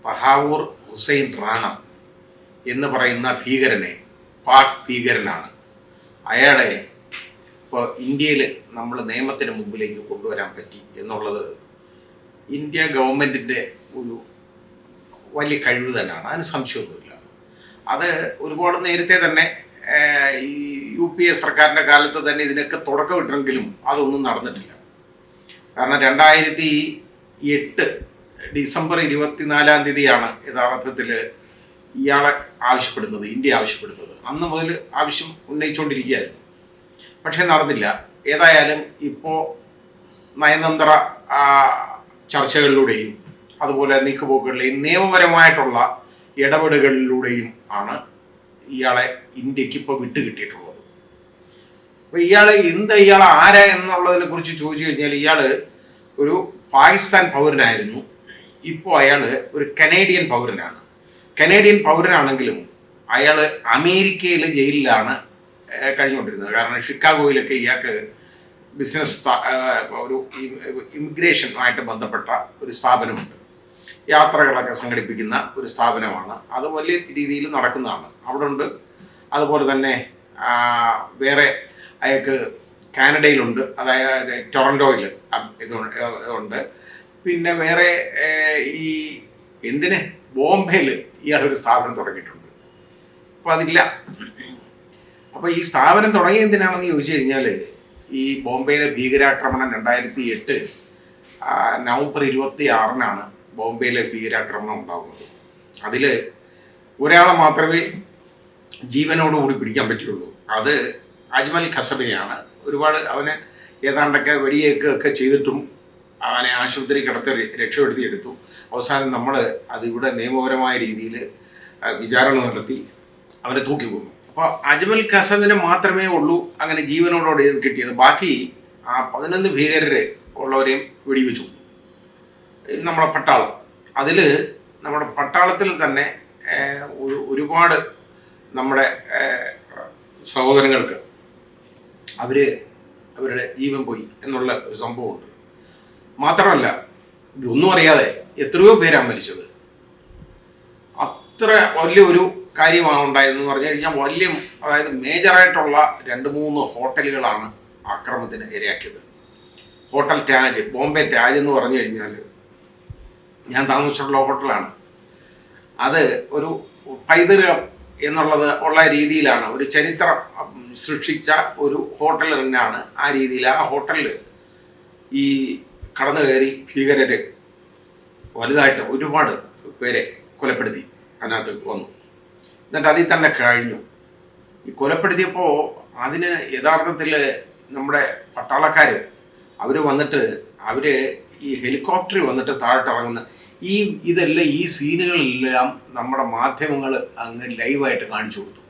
തഹാവൂർ ഹുസൈൻ റാണ എന്ന് പറയുന്ന ഭീകരനെ, പാക് ഭീകരനാണ്. അയാളെ ഇപ്പോൾ ഇന്ത്യയിൽ നമ്മൾ നിയമത്തിന് മുമ്പിലേക്ക് കൊണ്ടുവരാൻ പറ്റി എന്നുള്ളത് ഇന്ത്യ ഗവൺമെൻറ്റിൻ്റെ ഒരു വലിയ കഴിവ് തന്നെയാണ്. അതിന് സംശയമൊന്നുമില്ല. അത് ഒരുപാട് നേരത്തെ തന്നെ ഈ UPA സർക്കാരിൻ്റെ കാലത്ത് തന്നെ ഇതിനൊക്കെ തുടക്കമിട്ടെങ്കിലും അതൊന്നും നടന്നിട്ടില്ല. കാരണം 2008 ഡിസംബർ 24 യഥാർത്ഥത്തിൽ ഇയാളെ ആവശ്യപ്പെടുന്നത്, ഇന്ത്യ ആവശ്യപ്പെടുന്നത്. അന്ന് മുതൽ ആവശ്യം ഉന്നയിച്ചുകൊണ്ടിരിക്കുകയായിരുന്നു. പക്ഷേ നടന്നില്ല. ഏതായാലും ഇപ്പോൾ നയതന്ത്ര ചർച്ചകളിലൂടെയും അതുപോലെ നീക്കുപോക്കുകളിലെയും നിയമപരമായിട്ടുള്ള ഇടപെടലുകളിലൂടെയും ആണ് ഇയാളെ ഇന്ത്യക്ക് ഇപ്പോൾ വിട്ടുകിട്ടിയിട്ടുള്ളത്. അപ്പോൾ ഇയാൾ ആരാ എന്നുള്ളതിനെ കുറിച്ച് ചോദിച്ചു കഴിഞ്ഞാൽ, ഇയാൾ ഒരു പാകിസ്ഥാൻ പൗരനായിരുന്നു. ഇപ്പോൾ അയാൾ ഒരു കനേഡിയൻ പൗരനാണ്. കനേഡിയൻ പൗരനാണെങ്കിലും അയാൾ അമേരിക്കയിലെ ജയിലിലാണ് കഴിഞ്ഞുകൊണ്ടിരുന്നത്. കാരണം ഷിക്കാഗോയിലൊക്കെ ഇയാൾക്ക് ബിസിനസ് ഒരു ഇമിഗ്രേഷനുമായിട്ട് ബന്ധപ്പെട്ട ഒരു സ്ഥാപനമുണ്ട്. യാത്രകളൊക്കെ സംഘടിപ്പിക്കുന്ന ഒരു സ്ഥാപനമാണ്. അത് വലിയ രീതിയിൽ നടക്കുന്നതാണ്. അവിടെ ഉണ്ട്. അതുപോലെ തന്നെ വേറെ അയാൾക്ക് കാനഡയിലുണ്ട്, അതായത് ടൊറൻറ്റോയിൽ ഇതുണ്ട്. പിന്നെ വേറെ ഈ ബോംബെയിൽ ഇയാളൊരു സ്ഥാപനം തുടങ്ങിയിട്ടുണ്ട്. അപ്പോൾ അതില്ല. അപ്പോൾ ഈ സ്ഥാപനം തുടങ്ങിയ എന്തിനാണെന്ന് ചോദിച്ചു കഴിഞ്ഞാൽ, ഈ ബോംബെയിലെ ഭീകരാക്രമണം 2008 നവംബർ 26 ബോംബെയിലെ ഭീകരാക്രമണം ഉണ്ടാകുന്നത്. അതിൽ ഒരാളെ മാത്രമേ ജീവനോടുകൂടി പിടിക്കാൻ പറ്റുള്ളൂ. അത് അജ്മൽ ഖസബിനെയാണ്. അവന് ഏതാണ്ടൊക്കെ വെടിയേക്കുകയൊക്കെ ചെയ്തിട്ടും അവനെ ആശുപത്രി കിടത്തി രക്ഷപ്പെടുത്തിയെടുത്തു. അവസാനം നമ്മൾ അതിവിടെ നിയമപരമായ രീതിയിൽ വിചാരണ നടത്തി അവരെ തൂക്കിക്കൊന്നു. അപ്പോൾ അജ്മൽ ഖസബിനെ മാത്രമേ ഉള്ളൂ അങ്ങനെ ജീവനോടെ കിട്ടിയത്. ബാക്കി 11 ഭീകരരെ ഉള്ളവരെയും വെടിവെച്ചു. നമ്മുടെ പട്ടാളം, അതിൽ നമ്മുടെ പട്ടാളത്തിൽ തന്നെ ഒരുപാട് നമ്മുടെ സഹോദരങ്ങൾക്ക് അവരുടെ ജീവൻ പോയി എന്നുള്ള ഒരു സംഭവമുണ്ട്. മാത്രമല്ല, ഇതൊന്നും അറിയാതെ എത്രയോ പേരാണ് മരിച്ചത്. അത്ര വലിയൊരു കാര്യമാണ് ഉണ്ടായതെന്ന് പറഞ്ഞു കഴിഞ്ഞാൽ അതായത് മേജറായിട്ടുള്ള 2-3 ഹോട്ടലുകളാണ് ആക്രമണത്തിന് ഇരയാക്കിയത്. ഹോട്ടൽ താജ്, ബോംബെ താജ് എന്ന് പറഞ്ഞു കഴിഞ്ഞാൽ ഞാൻ താമസിച്ചിട്ടുള്ള ഹോട്ടലാണ്. അത് ഒരു പൈതൃകം എന്നുള്ളത് ഉള്ള രീതിയിലാണ്, ഒരു ചരിത്രം സൃഷ്ടിച്ച ഒരു ഹോട്ടൽ തന്നെയാണ്. ആ രീതിയിൽ ആ ഹോട്ടലിൽ ഈ കടന്നു കയറി ഭീകരർ വലുതായിട്ട് ഒരുപാട് പേരെ കൊലപ്പെടുത്തി അതിനകത്ത് വന്നു. എന്നിട്ട് അതിൽ തന്നെ കഴിഞ്ഞു. ഈ കൊലപ്പെടുത്തിയപ്പോൾ അതിന് യഥാർത്ഥത്തിൽ നമ്മുടെ പട്ടാളക്കാർ അവർ വന്നിട്ട് ഈ ഹെലികോപ്റ്ററിൽ വന്നിട്ട് താഴോട്ടിറങ്ങുന്ന ഇതെല്ലാം ഈ സീനുകളെല്ലാം നമ്മുടെ മാധ്യമങ്ങൾ അങ്ങ് ലൈവായിട്ട് കാണിച്ചു കൊടുത്തു.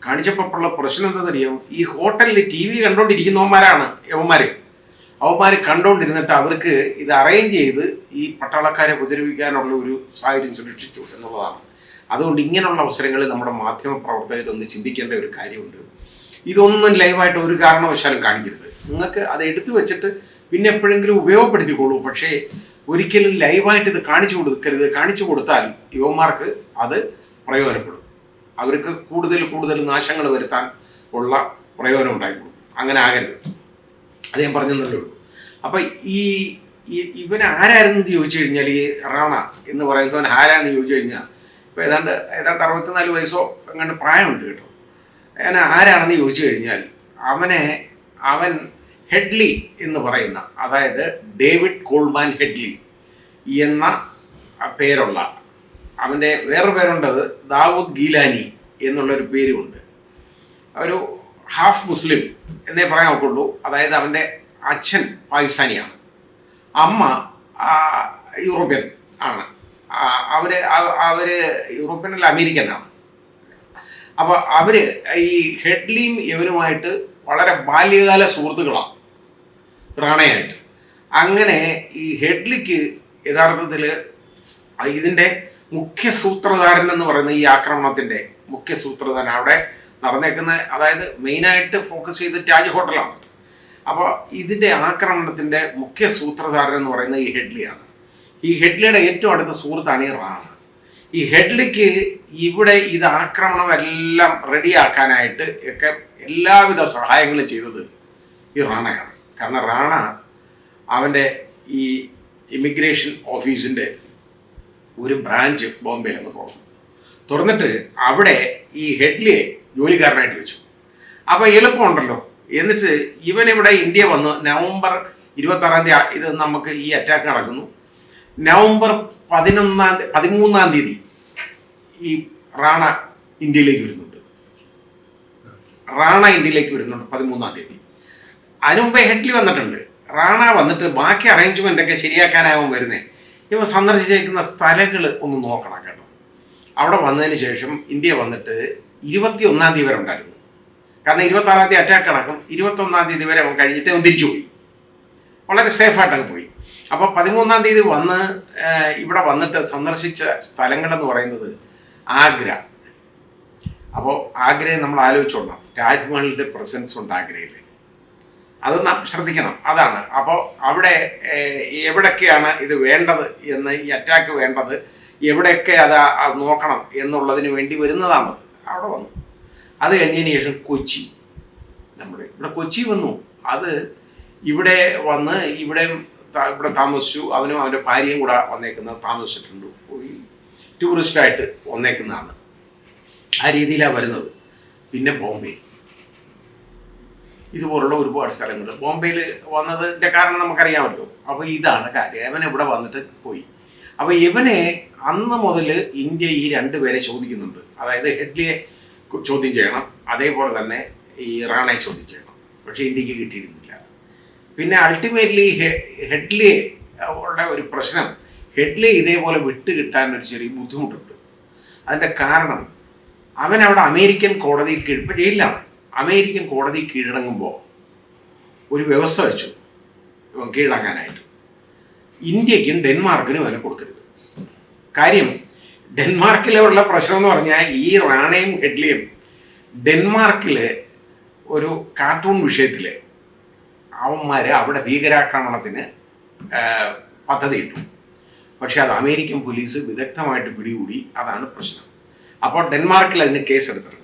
കാണിച്ചപ്പോൾ പ്രശ്നം എന്താണെന്നറിയാം, ഈ ഹോട്ടലിൽ TV കണ്ടുകൊണ്ടിരിക്കുന്നവന്മാരാണ് അവന്മാർ കണ്ടുകൊണ്ടിരുന്നിട്ട് അവർക്ക് ഇത് അറേഞ്ച് ചെയ്ത് ഈ പട്ടാളക്കാരെ ഉപദ്രവിക്കാനുള്ള ഒരു സാഹചര്യം സൃഷ്ടിച്ചു എന്നുള്ളതാണ്. അതുകൊണ്ട് ഇങ്ങനെയുള്ള അവസരങ്ങളിൽ നമ്മുടെ മാധ്യമ പ്രവർത്തകരൊന്ന് ചിന്തിക്കേണ്ട ഒരു കാര്യമുണ്ട്. ഇതൊന്നും ലൈവായിട്ട് ഒരു കാരണവശാലും കാണിക്കരുത്. നിങ്ങൾക്ക് അത് എടുത്തു വെച്ചിട്ട് പിന്നെ എപ്പോഴെങ്കിലും ഉപയോഗപ്പെടുത്തിക്കോളൂ. പക്ഷേ ഒരിക്കലും ലൈവായിട്ട് ഇത് കാണിച്ചു കൊടുക്കരുത്. കാണിച്ചു കൊടുത്താൽ യുവന്മാർക്ക് അത് പ്രയോജനപ്പെടും. അവർക്ക് കൂടുതൽ നാശങ്ങൾ വരുത്താൻ ഉള്ള പ്രയോജനം ഉണ്ടായിക്കൊള്ളും. അങ്ങനെ ആകരുത്. അത് ഞാൻ പറഞ്ഞതല്ലേ ഉള്ളൂ. അപ്പം ഇവൻ ആരായിരുന്നു ചോദിച്ചു കഴിഞ്ഞാൽ, ഈ റാണ എന്ന് പറയുന്നവൻ ആരാന്ന് ചോദിച്ചു കഴിഞ്ഞാൽ, ഇപ്പോൾ ഏതാണ്ട് 64 വയസ്സോ എങ്ങാണ്ട് പ്രായമുണ്ട് കേട്ടോ. ആരാണെന്ന് ചോദിച്ചു കഴിഞ്ഞാൽ അവൻ ഹെഡ്ലി എന്ന് പറയുന്ന, അതായത് ഡേവിഡ് കോൾമാൻ ഹെഡ്ലി എന്ന പേരുള്ള, അവൻ്റെ വേറൊരു പേരുണ്ടത് ദാവൂദ് ഗീലാനി എന്നുള്ളൊരു പേരുമുണ്ട്. ഒരു ഹാഫ് മുസ്ലിം എന്നേ പറയാൻ ഒക്കുള്ളൂ. അതായത് അവൻ്റെ അച്ഛൻ പാകിസ്ഥാനിയാണ്, അമ്മ യൂറോപ്യൻ ആണ്. അവർ യൂറോപ്യനല്ല, അമേരിക്കനാണ്. അപ്പോൾ ഈ ഹെഡ്ലിയും ഇവനുമായിട്ട് വളരെ ബാല്യകാല സുഹൃത്തുക്കളാണ്, റാണയായിട്ട്. അങ്ങനെ ഈ ഹെഡ്ലിക്ക് യഥാർത്ഥത്തിൽ ഇതിൻ്റെ മുഖ്യ സൂത്രധാരൻ എന്ന് പറയുന്ന, ഈ ആക്രമണത്തിൻ്റെ മുഖ്യ സൂത്രധാരൻ അവിടെ നടന്നേക്കുന്ന, അതായത് മെയിനായിട്ട് ഫോക്കസ് ചെയ്ത് താജ് ഹോട്ടലാണ്. അപ്പോൾ ഇതിൻ്റെ ആക്രമണത്തിൻ്റെ മുഖ്യ സൂത്രധാരൻ എന്ന് പറയുന്നത് ഈ ഹെഡ്ലിയാണ്. ഈ ഹെഡ്ലിയുടെ ഏറ്റവും അടുത്ത സുഹൃത്താണ് ഈ റാണ. ഈ ഹെഡ്ലിക്ക് ഇവിടെ ഇത് ആക്രമണം എല്ലാം റെഡിയാക്കാനായിട്ട് ഒക്കെ എല്ലാവിധ സഹായങ്ങളും ചെയ്തത് ഈ റാണയാണ്. കാരണം റാണ അവൻ്റെ ഈ ഇമിഗ്രേഷൻ ഓഫീസിൻ്റെ ഒരു ബ്രാഞ്ച് ബോംബെയിൽ അങ്ങ് തുറന്നിട്ട് അവിടെ ഈ ഹെഡ്ലിയെ ജോലിക്കാരനായിട്ട് വെച്ചു. അപ്പോൾ എളുപ്പമുണ്ടല്ലോ. എന്നിട്ട് ഇവനിവിടെ ഇന്ത്യ വന്ന് നവംബർ 26 ഇത് നമുക്ക് ഈ അറ്റാക്ക് നടക്കുന്നു. നവംബർ 13 ഈ റാണ ഇന്ത്യയിലേക്ക് വരുന്നുണ്ട്. 13 അതിനു മുമ്പേ ഹെഡ്ലി വന്നിട്ടുണ്ട്. റാണ വന്നിട്ട് ബാക്കി അറേഞ്ച്മെൻ്റ് ഒക്കെ ശരിയാക്കാനാവും വരുന്നേ. ഇവ സന്ദർശിച്ചേക്കുന്ന സ്ഥലങ്ങൾ ഒന്ന് നോക്കണം കേട്ടോ. അവിടെ വന്നതിന് ശേഷം ഇന്ത്യ വന്നിട്ട് 21 വരെ ഉണ്ടായിരുന്നു. കാരണം 26 അറ്റാക്ക് നടക്കും. 21 വരെ അവൻ കഴിഞ്ഞിട്ട് അവൻ തിരിച്ചു പോയി. വളരെ സേഫായിട്ടങ്ങ് പോയി. അപ്പോൾ 13 വന്ന് ഇവിടെ വന്നിട്ട് സന്ദർശിച്ച സ്ഥലങ്ങളെന്ന് പറയുന്നത് ആഗ്ര. അപ്പോൾ ആഗ്രയെ നമ്മൾ ആലോചിച്ചോളണം. താജ്മഹലിൻ്റെ പ്രസൻസ് ഉണ്ട് ആഗ്രയിൽ. അത് നാം ശ്രദ്ധിക്കണം. അതാണ്. അപ്പോൾ അവിടെ എവിടെയൊക്കെയാണ് ഇത് വേണ്ടത് എന്ന്, ഈ അറ്റാക്ക് വേണ്ടത് എവിടെയൊക്കെ അത് നോക്കണം എന്നുള്ളതിന് വേണ്ടി വരുന്നതാണത്. അവിടെ വന്നു. അത് കഴിഞ്ഞതിന് ശേഷം കൊച്ചി, ഇവിടെ കൊച്ചി വന്നു. അത് ഇവിടെ വന്ന് ഇവിടെ താമസിച്ചു. അവനും അവൻ്റെ ഭാര്യയും കൂടെ താമസിച്ചിട്ടുണ്ട്. പോയി ടൂറിസ്റ്റായിട്ട് വന്നേക്കുന്നതാണ്. ആ രീതിയിലാണ് വരുന്നത്. പിന്നെ ബോംബെ, ഇതുപോലുള്ള ഒരുപാട് സ്ഥലങ്ങൾ. ബോംബെയിൽ വന്നതിൻ്റെ കാരണം നമുക്കറിയാമല്ലോ. അപ്പോൾ ഇതാണ് കാര്യം. അവൻ ഇവിടെ വന്നിട്ട് പോയി. അപ്പോൾ ഇവനെ അന്ന് മുതൽ ഇന്ത്യ ഈ 2 പേരെ ചോദിക്കുന്നുണ്ട്. അതായത് ഹെഡ്ലിയെ ചോദ്യം ചെയ്യണം, അതേപോലെ തന്നെ ഈ റാണയെ ചോദ്യം ചെയ്യണം. പക്ഷേ ഇന്ത്യക്ക് കിട്ടിയിരുന്നില്ല. പിന്നെ അൾട്ടിമേറ്റ്ലി ഹെഡ്ലിയെ ഉള്ള ഒരു പ്രശ്നം, ഹെഡ്ലിയെ ഇതേപോലെ വിട്ട് കിട്ടാൻ ഒരു ചെറിയ ബുദ്ധിമുട്ടുണ്ട്. അതിൻ്റെ കാരണം അവൻ അവിടെ അമേരിക്കൻ കോടതി ഇപ്പം ജയിലിലാണ്. അമേരിക്കൻ കോടതി കീഴടങ്ങുമ്പോൾ ഒരു വ്യവസ്ഥ വെച്ചു കീഴടങ്ങാനായിട്ട്. ഇന്ത്യക്കും ഡെൻമാർക്കിനും അവനെ കൊടുക്കരുത്. കാര്യം ഡെൻമാർക്കിലുള്ള പ്രശ്നം എന്ന് പറഞ്ഞാൽ ഈ റാണയും ഹെഡ്ലിയും ഡെൻമാർക്കിൽ ഒരു കാർട്ടൂൺ വിഷയത്തിൽ അവന്മാർ അവിടെ ഭീകരാക്രമണത്തിന് പദ്ധതിയിട്ടു. പക്ഷെ അത് അമേരിക്കൻ പോലീസ് വിദഗ്ധമായിട്ട് പിടികൂടി. അതാണ് പ്രശ്നം. അപ്പോൾ ഡെൻമാർക്കിൽ അതിന് കേസ് എടുത്തിട്ടുണ്ട്.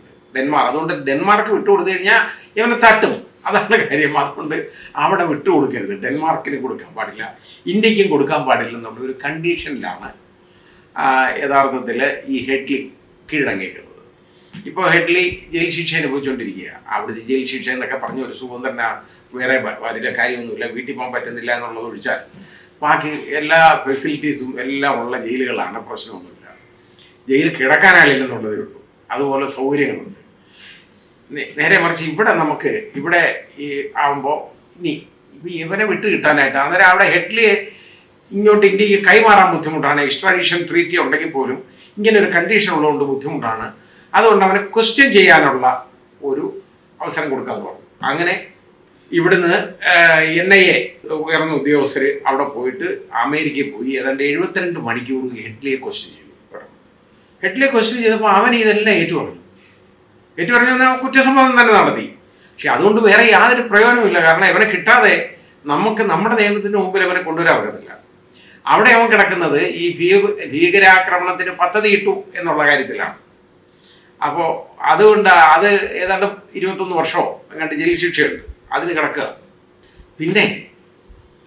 അതുകൊണ്ട് ഡെൻമാർക്ക് വിട്ടുകൊടുത്തു കഴിഞ്ഞാൽ ഇവനെ തട്ടും. അതാണ് കാര്യം. അതുകൊണ്ട് അവിടെ വിട്ടുകൊടുക്കരുത്. ഡെൻമാർക്കിന് കൊടുക്കാൻ പാടില്ല, ഇന്ത്യക്കും കൊടുക്കാൻ പാടില്ല എന്നുള്ള ഒരു കണ്ടീഷനിലാണ് യഥാർത്ഥത്തിൽ ഈ ഹെഡ്ലി കീഴടങ്ങിയിരിക്കുന്നത്. ഇപ്പോൾ ഹെഡ്ലി ജയിൽ ശിക്ഷ അനുഭവിച്ചുകൊണ്ടിരിക്കുക. അവിടുത്തെ ജയിൽ ശിക്ഷ എന്നൊക്കെ പറഞ്ഞ ഒരു സുഖം തന്നെ വേറെ വലിയ കാര്യമൊന്നുമില്ല. വീട്ടിൽ പോകാൻ പറ്റുന്നില്ല എന്നുള്ളത് ഒഴിച്ചാൽ ബാക്കി എല്ലാ ഫെസിലിറ്റീസും എല്ലാം ഉള്ള ജയിലുകളാണ്. പ്രശ്നമൊന്നുമില്ല. ജയിൽ കിടക്കാനായില്ലെന്നുള്ളതേ ഉള്ളൂ. അതുപോലെ സൗകര്യങ്ങളുണ്ട്. നേരെ മറിച്ച് ഇവിടെ നമുക്ക് ഇവിടെ ഈ ആകുമ്പോൾ ഇനി ഇവനെ വിട്ട് കിട്ടാനായിട്ട് അന്നേരം അവിടെ ഹെഡ്ലിയെ ഇങ്ങോട്ട് ഇന്ത്യക്ക് കൈമാറാൻ ബുദ്ധിമുട്ടാണ്. എക്സ്ട്രാഡിഷൻ ട്രീറ്റി ഉണ്ടെങ്കിൽ പോലും ഇങ്ങനെ ഒരു കണ്ടീഷൻ ഉള്ളതുകൊണ്ട് ബുദ്ധിമുട്ടാണ്. അതുകൊണ്ട് അവനെ ക്വസ്റ്റ്യൻ ചെയ്യാനുള്ള ഒരു അവസരം കൊടുക്കാമെന്ന് പറഞ്ഞു. അങ്ങനെ ഇവിടുന്ന് NIA ഉയർന്ന ഉദ്യോഗസ്ഥർ അവിടെ പോയിട്ട് അമേരിക്കയിൽ പോയി ഏതാണ്ട് 72 മണിക്കൂർ ഹെഡ്ലിയെ ക്വസ്റ്റ്യൻ ചെയ്തു. ഹെഡ്ലിയെ ക്വസ്റ്റ്യൻ ചെയ്തപ്പോൾ അവൻ ഇതെല്ലാം ഏറ്റുപറഞ്ഞു. കുറ്റസമ്മതം തന്നെ നടത്തി. പക്ഷെ അതുകൊണ്ട് വേറെ യാതൊരു പ്രയോജനമില്ല. കാരണം ഇവനെ കിട്ടാതെ നമുക്ക് നമ്മുടെ നിയമത്തിന് മുമ്പിൽ അവനെ കൊണ്ടുവരാൻ പറ്റത്തില്ല. അവിടെ അവൻ കിടക്കുന്നത് ഈ ഭീകരാക്രമണത്തിന് പദ്ധതിയിട്ടു എന്നുള്ള കാര്യത്തിലാണ്. അപ്പോൾ അതുകൊണ്ട് അത് ഏതാണ്ട് 21 വർഷമോ അങ്ങോട്ട് ജയിൽ ശിക്ഷയുണ്ട്. അതിന് കിടക്കുക.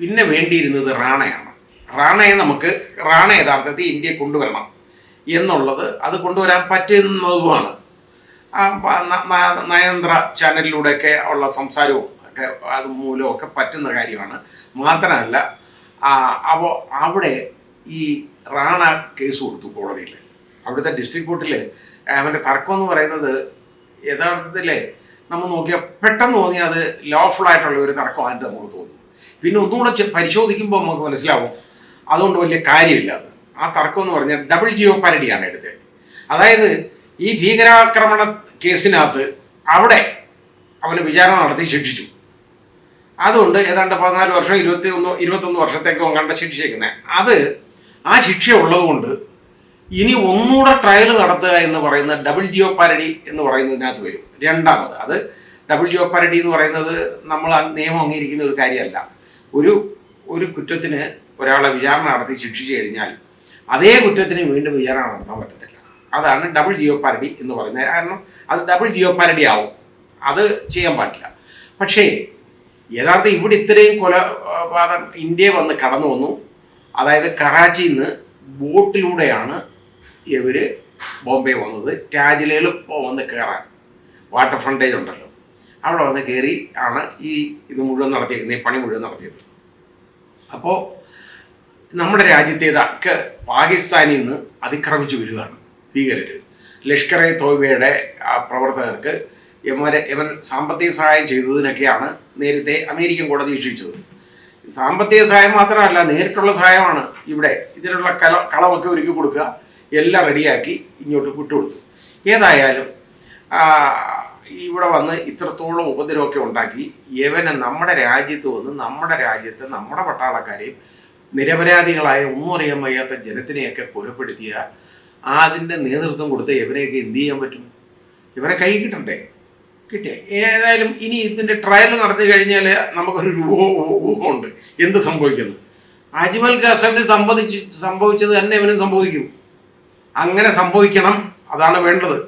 പിന്നെ വേണ്ടിയിരുന്നത് റാണയാണ്. റാണ യഥാർത്ഥത്തിൽ ഇന്ത്യയെ കൊണ്ടുവരണം എന്നുള്ളത്, അത് കൊണ്ടുവരാൻ പറ്റുന്നതുമാണ്. നയന്ത്ര ചാനലിലൂടെയൊക്കെ ഉള്ള സംസാരവും ഒക്കെ അത് മൂലമൊക്കെ പറ്റുന്ന കാര്യമാണ്. മാത്രമല്ല അപ്പോൾ അവിടെ ഈ റാണ കേസ് കൊടുത്തു കോടതിയിൽ. അവിടുത്തെ ഡിസ്ട്രിക്ട് കോർട്ടിൽ അവൻ്റെ തർക്കം എന്ന് പറയുന്നത് യഥാർത്ഥത്തിൽ നമ്മൾ നോക്കിയാൽ പെട്ടെന്ന് തോന്നിയാൽ അത് ലോഫുൾ ആയിട്ടുള്ള ഒരു തർക്കമായിട്ട് നമുക്ക് തോന്നും. പിന്നെ ഒന്നുകൂടെ പരിശോധിക്കുമ്പോൾ നമുക്ക് മനസ്സിലാവും അതുകൊണ്ട് വലിയ കാര്യമില്ല. ആ തർക്കം എന്ന് പറഞ്ഞാൽ ഡബിൾ ജിയോപാരഡിയാണ് എടുത്തത്. അതായത് ഈ ഭീകരാക്രമണ കേസിനകത്ത് അവിടെ അവന് വിചാരണ നടത്തി ശിക്ഷിച്ചു. അതുകൊണ്ട് ഏതാണ്ട് 14 വർഷം 21 വർഷത്തേക്ക് കണ്ട ശിക്ഷിച്ചേക്കുന്നത്. അത് ആ ശിക്ഷ ഉള്ളതുകൊണ്ട് ഇനി ഒന്നുകൂടെ ട്രയൽ നടത്തുക എന്ന് പറയുന്ന ഡബിൾ ജിയോപാരഡി എന്ന് പറയുന്നതിനകത്ത് വരും. രണ്ടാമത് അത് ഡബിൾ ജിയോപാരഡി എന്ന് പറയുന്നത് നമ്മൾ നിയമം അംഗീകരിക്കുന്ന ഒരു കാര്യമല്ല. ഒരു കുറ്റത്തിന് ഒരാളെ വിചാരണ നടത്തി ശിക്ഷിച്ചു കഴിഞ്ഞാൽ അതേ കുറ്റത്തിന് വീണ്ടും വിചാരണ നടത്താൻ പറ്റത്തില്ല. അതാണ് ഡബിൾ ജിയോപാരഡി എന്ന് പറയുന്നത്. കാരണം അത് ഡബിൾ ജിയോപാരഡി ആവും, അത് ചെയ്യാൻ പാടില്ല. പക്ഷേ യഥാർത്ഥം ഇവിടെ ഇത്രയും കൊലപാതകം ഇന്ത്യയിൽ വന്ന് കടന്നു വന്നു. അതായത് കറാച്ചിയിൽ നിന്ന് ബോട്ടിലൂടെയാണ് ഇവർ ബോംബെ വന്നത്. ടാജിൽ എളുപ്പം വന്ന് കയറാൻ വാട്ടർ ഫ്രണ്ടേജ് ഉണ്ടല്ലോ, അവിടെ വന്ന് കയറി ആണ് ഇത് മുഴുവൻ നടത്തിയിരിക്കുന്നത്, ഈ പണി മുഴുവൻ നടത്തിയത്. അപ്പോൾ നമ്മുടെ രാജ്യത്തേതൊക്കെ പാകിസ്ഥാനിൽ നിന്ന് അതിക്രമിച്ചു വരികയാണ് ഭീകരർ. ലഷ്കർ എ തോയ്ബയുടെ പ്രവർത്തകർക്ക് ഇവൻ സാമ്പത്തിക സഹായം ചെയ്തതിനൊക്കെയാണ് നേരത്തെ അമേരിക്കൻ കോടതി ശിക്ഷിച്ചത്. സാമ്പത്തിക സഹായം മാത്രമല്ല, നേരിട്ടുള്ള സഹായമാണ്. ഇവിടെ ഇതിനുള്ള കളമൊക്കെ ഒരുക്കി കൊടുക്കുക, എല്ലാം റെഡിയാക്കി ഇങ്ങോട്ട് വിട്ടുകൊടുത്തു. ഏതായാലും ഇവിടെ വന്ന് ഇത്രത്തോളം ഉപദ്രവമൊക്കെ ഉണ്ടാക്കി യവനെ നമ്മുടെ രാജ്യത്ത് വന്ന് നമ്മുടെ പട്ടാളക്കാരെയും നിരപരാധികളായ ഒന്നും അറിയാൻ വയ്യാത്ത ജനത്തിനെയൊക്കെ കൊലപ്പെടുത്തിയ അതിൻ്റെ നേതൃത്വം കൊടുത്ത് ഇവനെയൊക്കെ എന്ത് ചെയ്യാൻ പറ്റും? ഇവനെ കൈ കിട്ടണ്ടേ? കിട്ടിയ ഏതായാലും ഇനി ഇതിൻ്റെ ട്രയൽ നടത്തി കഴിഞ്ഞാൽ നമുക്കൊരു ഊഹമുണ്ട് എന്ത് സംഭവിക്കുന്നത്. അജ്മൽ ഖാസന് സംഭവിച്ചത് തന്നെ ഇവനും സംഭവിക്കും. അങ്ങനെ സംഭവിക്കണം, അതാണ് വേണ്ടത്.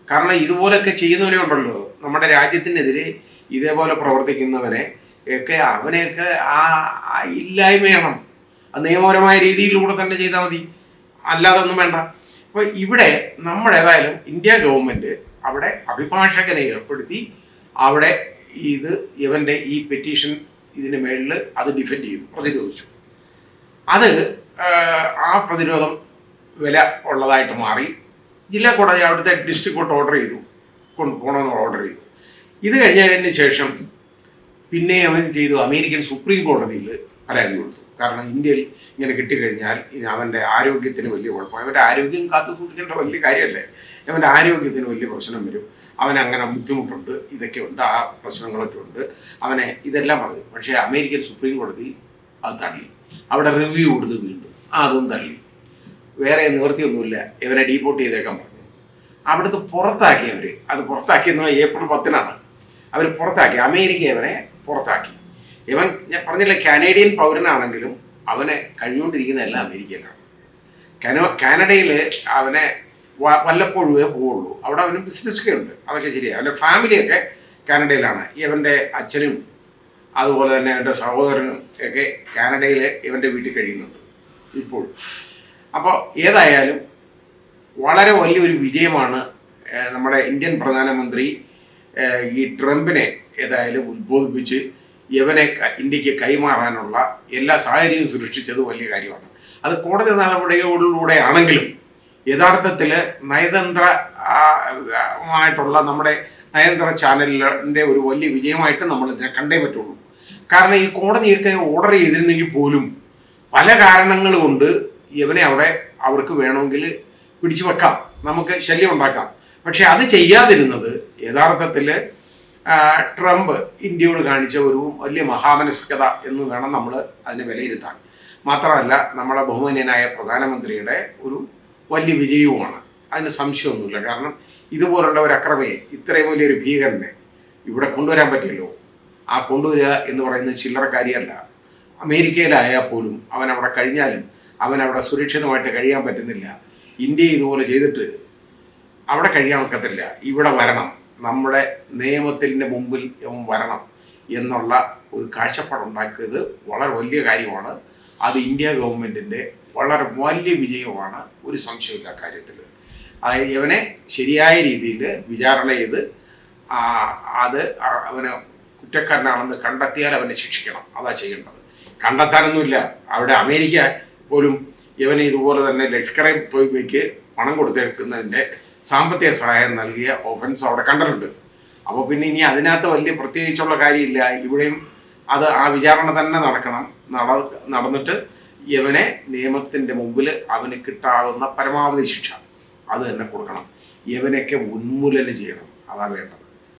കാരണം ഇതുപോലൊക്കെ ചെയ്യുന്നവരെ ഉണ്ടല്ലോ, നമ്മുടെ രാജ്യത്തിനെതിരെ ഇതേപോലെ പ്രവർത്തിക്കുന്നവനെ ഒക്കെ അവനെയൊക്കെ ഇല്ലായ്മ ചെയ്യണം. നിയമപരമായ രീതിയിലൂടെ തന്നെ ചെയ്താൽ മതി, അല്ലാതെ ഒന്നും വേണ്ട. അപ്പോൾ ഇവിടെ നമ്മളേതായാലും ഇന്ത്യ ഗവൺമെൻറ് അവിടെ അഭിഭാഷകനെ ഏർപ്പെടുത്തി അവിടെ ഇവൻ്റെ ഈ പെറ്റീഷൻ ഇതിന് മേളിൽ അത് ഡിഫെൻഡ് ചെയ്തു, പ്രതിരോധിച്ചു. അത് ആ പ്രതിരോധം വില ഉള്ളതായിട്ട് മാറി. ജില്ലാ കോടതി അവിടുത്തെ ഡിസ്ട്രിക്ട് കോർട്ട് ഓർഡർ ചെയ്തു, കൊണ്ടുപോകണമെന്ന് ഓർഡർ ചെയ്തു. ഇത് കഴിഞ്ഞതിന് ശേഷം പിന്നെ അവൻ ചെയ്തു അമേരിക്കൻ സുപ്രീം കോടതിയിൽ പരാതി കൊടുത്തു. കാരണം ഇന്ത്യയിൽ ഇങ്ങനെ കിട്ടിക്കഴിഞ്ഞാൽ ഇനി അവൻ്റെ ആരോഗ്യത്തിന് വലിയ കുഴപ്പമാണ്. അവൻ്റെ ആരോഗ്യം കാത്തു സൂക്ഷിക്കേണ്ട വലിയ കാര്യമല്ലേ, അവൻ്റെ ആരോഗ്യത്തിന് വലിയ പ്രശ്നം വരും, അവനങ്ങനെ ബുദ്ധിമുട്ടുണ്ട്, ഇതൊക്കെ ഉണ്ട്, ആ പ്രശ്നങ്ങളൊക്കെ ഉണ്ട്, അവനെ ഇതെല്ലാം പറഞ്ഞു. പക്ഷേ അമേരിക്കൻ സുപ്രീം കോടതി അത് തള്ളി. അവിടെ റിവ്യൂ കൊടുത്ത് വീണ്ടും അതും തള്ളി. വേറെ നിവൃത്തിയൊന്നുമില്ല, ഇവനെ ഡീപ്പോർട്ട് ചെയ്തേക്കാൻ പറഞ്ഞു. അവിടുത്തെ പുറത്താക്കി അവർ. അത് പുറത്താക്കിയെന്ന് ഏപ്രിൽ 10-നാണ് അവർ പുറത്താക്കി. അമേരിക്ക ഇവനെ പുറത്താക്കി. ഇവൻ ഞാൻ പറഞ്ഞില്ല, കാനേഡിയൻ പൗരനാണെങ്കിലും അവനെ കഴിഞ്ഞുകൊണ്ടിരിക്കുന്നതെല്ലാം അമേരിക്കയിലാണ്. കാനഡയിൽ അവനെ വല്ലപ്പോഴുമേ പോവുള്ളൂ. അവിടെ അവന് ബിസിനസ്സൊക്കെ ഉണ്ട്, അതൊക്കെ ശരിയാണ്. അവൻ്റെ ഫാമിലിയൊക്കെ കാനഡയിലാണ്. ഇവൻ്റെ അച്ഛനും അതുപോലെ തന്നെ അവൻ്റെ സഹോദരനും ഒക്കെ കാനഡയിൽ ഇവൻ്റെ വീട്ടിൽ കഴിയുന്നുണ്ട് ഇപ്പോൾ. അപ്പോൾ ഏതായാലും വളരെ വലിയൊരു വിജയമാണ് നമ്മുടെ ഇന്ത്യൻ പ്രധാനമന്ത്രി ഈ ട്രംപിനെ ഏതായാലും ഉദ്ബോധിപ്പിച്ച് ഇവനെ ഇന്ത്യക്ക് കൈമാറാനുള്ള എല്ലാ സാഹചര്യവും സൃഷ്ടിച്ചത് വലിയ കാര്യമാണ്. അത് കോടതി നടപടികളിലൂടെ ആണെങ്കിലും യഥാർത്ഥത്തിൽ നയതന്ത്രമായിട്ടുള്ള നമ്മുടെ നയതന്ത്ര ചാനലിൻ്റെ ഒരു വലിയ വിജയമായിട്ട് നമ്മൾ ഇതിനെ കണ്ടേ പറ്റുള്ളൂ. കാരണം ഈ കോടതിയൊക്കെ ഓർഡർ ചെയ്തിരുന്നെങ്കിൽ പോലും പല കാരണങ്ങൾ കൊണ്ട് ഇവനെ അവിടെ അവർക്ക് വേണമെങ്കിൽ പിടിച്ചു വെക്കാം, നമുക്ക് ശല്യം ഉണ്ടാക്കാം. പക്ഷെ അത് ചെയ്യാതിരുന്നത് യഥാർത്ഥത്തിൽ ട്രംപ് ഇന്ത്യയോട് കാണിച്ച ഒരു വലിയ മഹാമനസ്കത എന്ന് വേണം നമ്മൾ അതിനെ വിലയിരുത്താൻ. മാത്രമല്ല നമ്മുടെ ബഹുമാന്യനായ പ്രധാനമന്ത്രിയുടെ ഒരു വലിയ വിജയവുമാണ്, അതിന് സംശയമൊന്നുമില്ല. കാരണം ഇതുപോലുള്ള ഒരു അക്രമയെ, ഇത്രയും വലിയൊരു ഭീകരനെ ഇവിടെ കൊണ്ടുവരാൻ പറ്റിയല്ലോ. ആ കൊണ്ടുവരിക എന്ന് പറയുന്നത് ചില്ലറ കാര്യമല്ല. അമേരിക്കയിലായാൽ പോലും അവൻ അവിടെ കഴിഞ്ഞാലും അവനവിടെ സുരക്ഷിതമായിട്ട് കഴിയാൻ പറ്റുന്നില്ല. ഇന്ത്യ ഇതുപോലെ ചെയ്തിട്ട് അവിടെ കഴിയാൻ ഒക്കത്തില്ല. ഇവിടെ വരണം, നമ്മുടെ നിയമത്തിൻ്റെ മുമ്പിൽ വരണം എന്നുള്ള ഒരു കാഴ്ചപ്പാടുണ്ടാക്കിയത് വളരെ വലിയ കാര്യമാണ്. അത് ഇന്ത്യ ഗവൺമെൻറ്റിൻ്റെ വളരെ വലിയ വിജയമാണ്, ഒരു സംശയമില്ല കാര്യത്തിൽ. അതായത് ഇവനെ ശരിയായ രീതിയിൽ വിചാരണ ചെയ്ത് അത് അവനെ കുറ്റക്കാരനാണെന്ന് കണ്ടെത്തിയാൽ അവനെ ശിക്ഷിക്കണം, അതാ ചെയ്യേണ്ടത്. കണ്ടെത്താനൊന്നുമില്ല. അവിടെ അമേരിക്ക പോലും ഇവന് ഇതുപോലെ തന്നെ ലഷ്കർ എ തോയ്ബയ്ക്ക് പണം കൊടുത്തേക്കുന്നതിൻ്റെ സാമ്പത്തിക സഹായം നൽകിയ ഓഫൻസ് അവിടെ കണ്ടിട്ടുണ്ട്. അപ്പോൾ പിന്നെ ഇനി അതിനകത്ത് വലിയ പ്രത്യേകിച്ചുള്ള കാര്യമില്ല. ഇവിടെയും അത് ആ വിചാരണ തന്നെ നടന്നിട്ട് ഇവനെ നിയമത്തിൻ്റെ മുമ്പിൽ അവന് കിട്ടാവുന്ന പരമാവധി ശിക്ഷ അത് തന്നെ കൊടുക്കണം. ഇവനൊക്കെ ഉന്മൂലനം ചെയ്യണം, അതാണ് വേണ്ടത്.